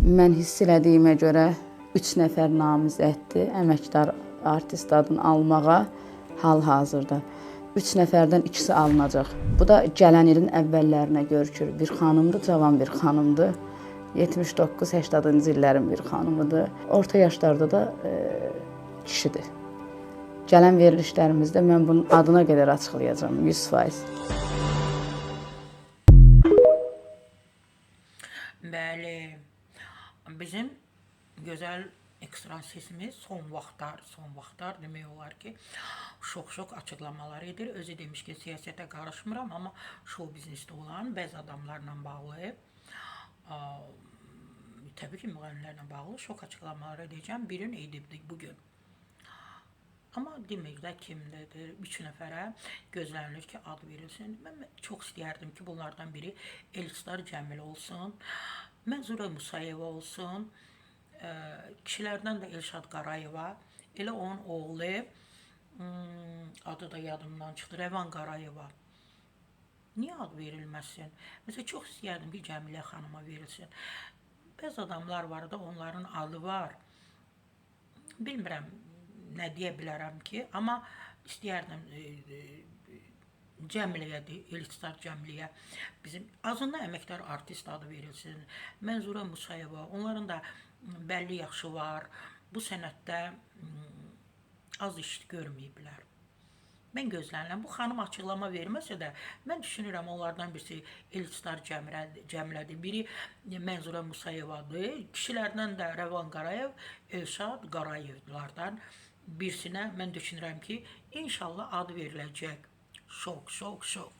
Mən hiss elədiyimə görə 3 nəfər namizəddir əməkdar artist adını almağa hal-hazırda. 3 nəfərdən ikisi alınacaq. Bu da gələn ilin əvvəllərinə görükür. Bir xanımdır, cavan bir xanımdır. 79-80-cı illərin bir xanımıdır. Orta yaşlarda da kişidir. Gələn verilişlərimizdə mən bunun adına qədər açıqlayacağam 100%. Bəli, bizim gözəl ekstransesimiz son vaxtlar demək olar ki, şok açıqlamalar edir. Özü demiş ki, siyasətə qarışmıram, amma şou biznesdə olan bəzi adamlarla bağlı, təbii ki, müğənnilərlə bağlı şok açıqlamalar edəcəm. Birini edibdik bugün. Amma deməkdə kimdədir? 3 nəfərə gözlənilir ki, ad verilsin. Mən çox istəyərdim ki, bunlardan biri Elstar Cəmil olsun, Mənzurə Musayeva olsun, kişilərdən də Elşad Qarayeva, elə onun oğlu, adı da yadımdan çıxdı, Rəvan Qarayeva. Niyə ad verilməsin? Məsələn, çox istəyərdim ki, Cəmilə xanıma verilsin. Bəzi adamlar var da, onların adı var. Bilmirəm, nə deyə bilərəm ki, amma istəyərdim Cəmiləyə, Elstar Cəmiləyə bizim azından əməkdar artist adı verilsin. Mənzurə Musayeva, onların da bəlli yaxşı var. Bu sənətdə az iş görməyiblər. Mən gözlənirəm. Bu xanım açıqlama verməsə də, mən düşünürəm onlardan birisi Elstar Cəmilədir, biri Mənzurə Musayevadır. Kişilərdən də Rəvan Qarayev, Elşad Qarayevlardan birisinə mən düşünürəm ki, inşallah adı veriləcək. Şok.